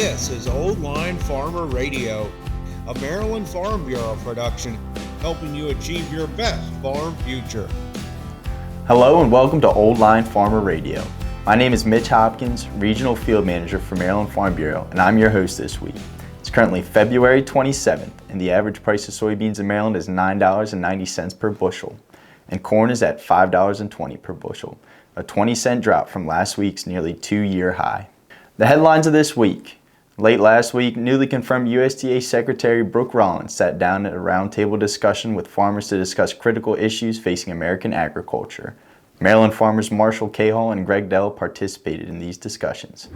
This is Old Line Farmer Radio, a Maryland Farm Bureau production, helping you achieve your best farm future. Hello and welcome to Old Line Farmer Radio. My name is Mitch Hopkins, Regional Field Manager for Maryland Farm Bureau, and I'm your host this week. It's currently February 27th, and the average price of soybeans in Maryland is $9.90 per bushel, and corn is at $5.20 per bushel, a 20-cent drop from last week's nearly 2-year high. The headlines of this week. Late last week, newly confirmed USDA Secretary Brooke Rollins sat down at a roundtable discussion with farmers to discuss critical issues facing American agriculture. Maryland farmers Marshall Cahall and Greg Dell participated in these discussions.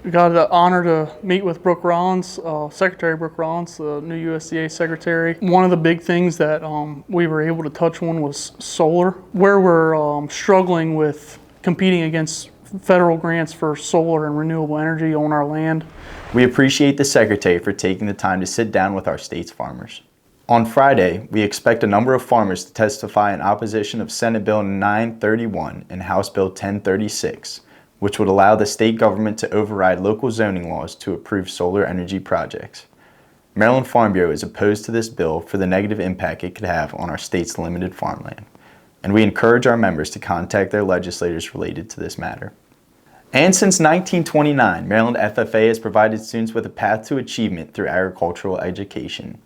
We got the honor to meet with Brooke Rollins, Secretary Brooke Rollins, the new USDA Secretary. One of the big things that we were able to touch on was solar, where we're struggling with competing against federal grants for solar and renewable energy on our land. We appreciate the Secretary for taking the time to sit down with our state's farmers. On Friday, we expect a number of farmers to testify in opposition of Senate Bill 931 and House Bill 1036, which would allow the state government to override local zoning laws to approve solar energy projects. Maryland Farm Bureau is opposed to this bill for the negative impact it could have on our state's limited farmland, and we encourage our members to contact their legislators related to this matter. And since 1929, Maryland FFA has provided students with a path to achievement through agricultural education.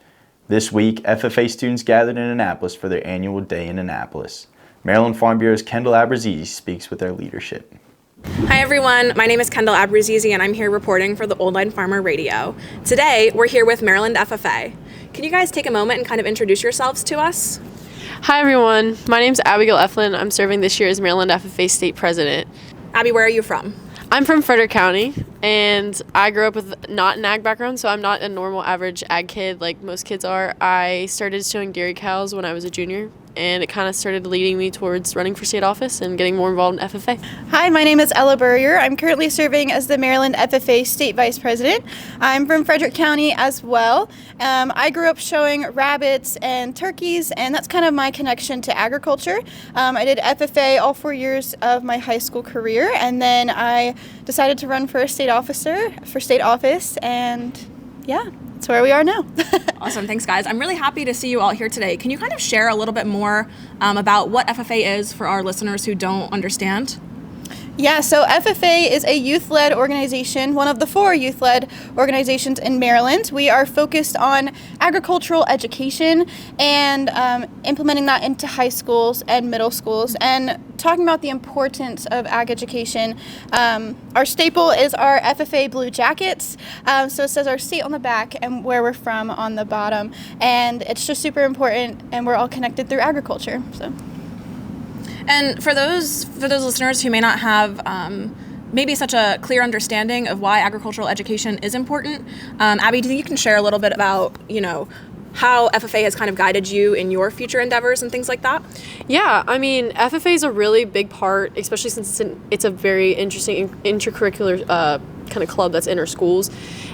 This week, FFA students gathered in Annapolis for their annual day in Annapolis. Maryland Farm Bureau's Kendall Abrazizi speaks with their leadership. Hi everyone, my name is Kendall Abrazizi and I'm here reporting for the Old Line Farmer Radio. Today, we're here with Maryland FFA. Can you guys take a moment and kind of introduce yourselves to us? Hi everyone, my name is Abigail Eflin. I'm serving this year as Maryland FFA State President. Abby, where are you from? I'm from Frederick County, and I grew up with not an ag background, so I'm not a normal average ag kid like most kids are. I started showing dairy cows when I was a junior, and it kind of started leading me towards running for state office and getting more involved in FFA. Hi, my name is Ella Burrier. I'm currently serving as the Maryland FFA State Vice President. I'm from Frederick County as well. I grew up showing rabbits and turkeys, and that's kind of my connection to agriculture. I did FFA all 4 years of my high school career, and then I decided to run for state office, and yeah, that's where we are now. Awesome, thanks guys. I'm really happy to see you all here today. Can you kind of share a little bit more about what FFA is for our listeners who don't understand? Yeah, so FFA is a youth-led organization, one of the 4 youth-led organizations in Maryland. We are focused on agricultural education and implementing that into high schools and middle schools, and talking about the importance of ag education. Our staple is our FFA blue jackets, so it says our state on the back and where we're from on the bottom, and it's just super important, and we're all connected through agriculture. And for those listeners who may not have maybe such a clear understanding of why agricultural education is important, Abby, do you think you can share a little bit about, how FFA has kind of guided you in your future endeavors and things like that? Yeah, I mean, FFA is a really big part, especially since it's a very interesting intracurricular kind of club that's in our schools.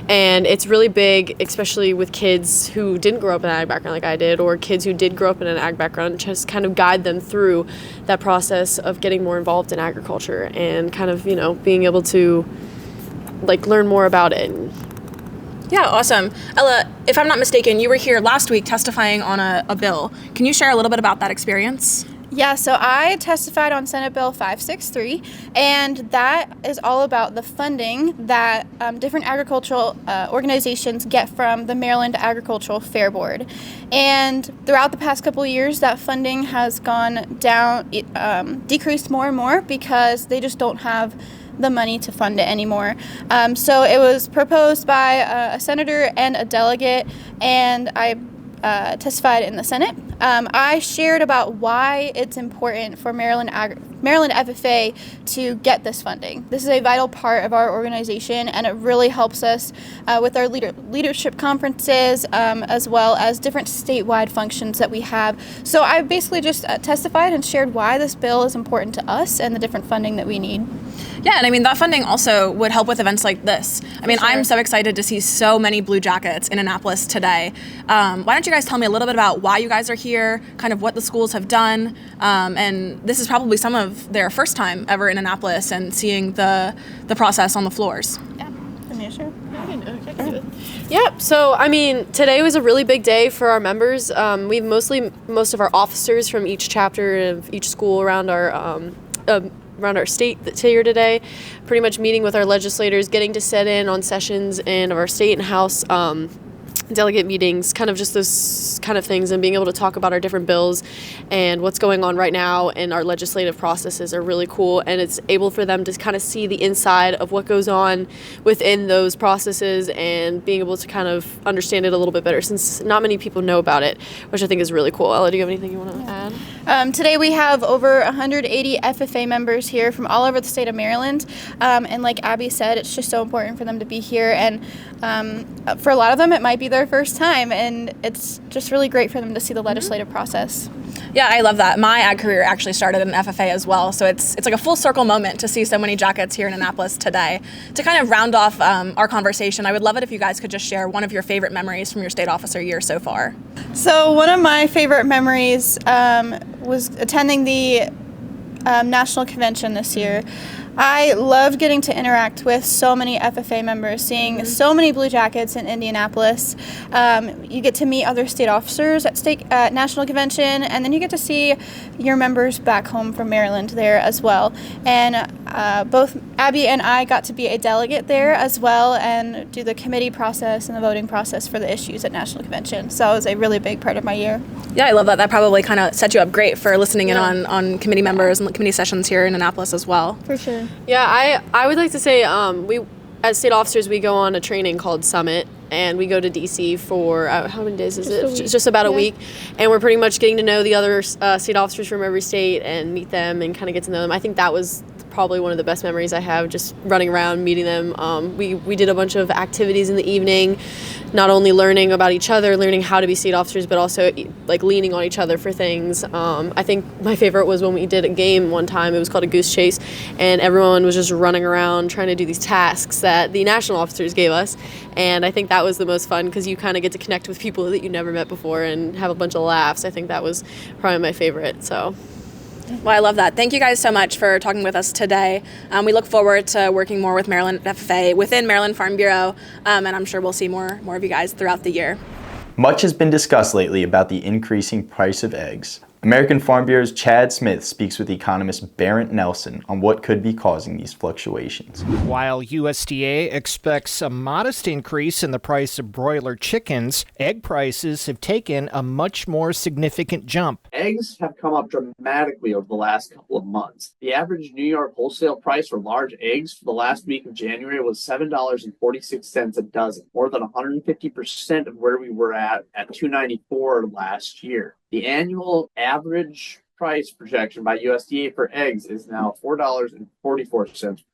And it's really big, especially with kids who didn't grow up in an ag background like I did, or kids who did grow up in an ag background, just kind of guide them through that process of getting more involved in agriculture and kind of, being able to learn more about it. Yeah, awesome. Ella, if I'm not mistaken, you were here last week testifying on a bill. Can you share a little bit about that experience? Yeah, so I testified on Senate Bill 563, and that is all about the funding that different agricultural organizations get from the Maryland Agricultural Fair Board. And throughout the past couple of years, that funding has gone down, decreased more and more because they just don't have the money to fund it anymore. So it was proposed by a senator and a delegate, and I testified in the Senate. I shared about why it's important for Maryland FFA to get this funding. This is a vital part of our organization, and it really helps us with our leadership conferences, as well as different statewide functions that we have. So I basically just testified and shared why this bill is important to us and the different funding that we need. Yeah, and I mean, that funding also would help with events like this. I mean, sure. I'm so excited to see so many blue jackets in Annapolis today. Why don't you guys tell me a little bit about why you guys are here, kind of what the schools have done, and this is probably some of their first time ever in Annapolis and seeing the process on the floors. Yeah. want me to share? Yep. So, I mean, today was a really big day for our members. We have most of our officers from each chapter of each school around our state that's here today, pretty much meeting with our legislators, getting to sit in on sessions in our state and House delegate meetings, kind of just those kind of things, and being able to talk about our different bills and what's going on right now in our legislative processes are really cool. And it's able for them to kind of see the inside of what goes on within those processes and being able to kind of understand it a little bit better, since not many people know about it, which I think is really cool. Ella, do you have anything you want to add? Today we have over 180 FFA members here from all over the state of Maryland. And like Abby said, it's just so important for them to be here. And for a lot of them, it might be their first time. And it's just really great for them to see the legislative process. Yeah, I love that. My ag career actually started in FFA as well, so it's like a full circle moment to see so many jackets here in Annapolis today. To kind of round off our conversation, I would love it if you guys could just share one of your favorite memories from your state officer year so far. So one of my favorite memories was attending the national convention this year. I loved getting to interact with so many FFA members, seeing so many Blue Jackets in Indianapolis. You get to meet other state officers at national convention, and then you get to see your members back home from Maryland there as well. And both Abby and I got to be a delegate there as well and do the committee process and the voting process for the issues at national convention. So it was a really big part of my year. Yeah, I love that. That probably kind of set you up great for listening in on committee members and committee sessions here in Annapolis as well. For sure. Yeah, I would like to say we, as state officers, we go on a training called Summit, and we go to DC for, how many days is it? Just about a week. And we're pretty much getting to know the other state officers from every state and meet them and kind of get to know them. I think that was probably one of the best memories I have, just running around, meeting them. We did a bunch of activities in the evening, not only learning about each other, learning how to be state officers, but also like leaning on each other for things. I think my favorite was when we did a game one time. It was called a goose chase, and everyone was just running around trying to do these tasks that the national officers gave us. And I think that was the most fun because you kind of get to connect with people that you never met before and have a bunch of laughs. I think that was probably my favorite. So. Well, I love that. Thank you guys so much for talking with us today. We look forward to working more with Maryland FFA within Maryland Farm Bureau, and I'm sure we'll see more of you guys throughout the year. Much has been discussed lately about the increasing price of eggs. American Farm Bureau's Chad Smith speaks with economist Barrett Nelson on what could be causing these fluctuations. While USDA expects a modest increase in the price of broiler chickens, egg prices have taken a much more significant jump. Eggs have come up dramatically over the last couple of months. The average New York wholesale price for large eggs for the last week of January was $7.46 a dozen, more than 150% of where we were at $2.94 last year. The annual average price projection by USDA for eggs is now $4.44 per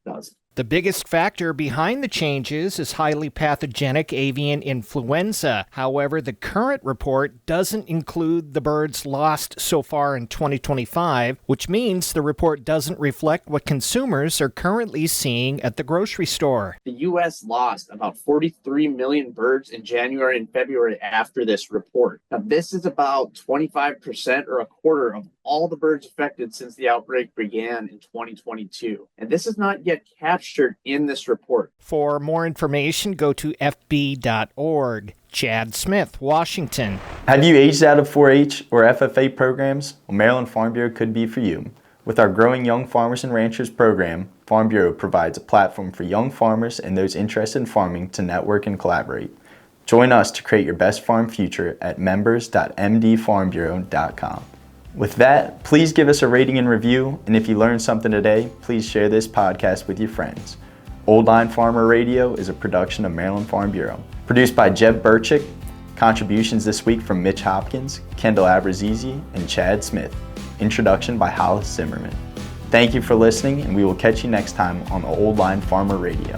dozen. The biggest factor behind the changes is highly pathogenic avian influenza. However, the current report doesn't include the birds lost so far in 2025, which means the report doesn't reflect what consumers are currently seeing at the grocery store. The U.S. lost about 43 million birds in January and February after this report. Now, this is about 25% or a quarter of all the birds affected since the outbreak began in 2022. And this is not yet captured in this report. For more information, go to fb.org. Chad Smith, Washington. Have you aged out of 4-H or FFA programs? Well, Maryland Farm Bureau could be for you. With our Growing Young Farmers and Ranchers program, Farm Bureau provides a platform for young farmers and those interested in farming to network and collaborate. Join us to create your best farm future at members.mdfarmbureau.com. With that, please give us a rating and review, and if you learned something today, please share this podcast with your friends. Old Line Farmer Radio is a production of Maryland Farm Bureau. Produced by Jeb Burchick, contributions this week from Mitch Hopkins, Kendall Abrazizi, and Chad Smith. Introduction by Hollis Zimmerman. Thank you for listening, and we will catch you next time on Old Line Farmer Radio.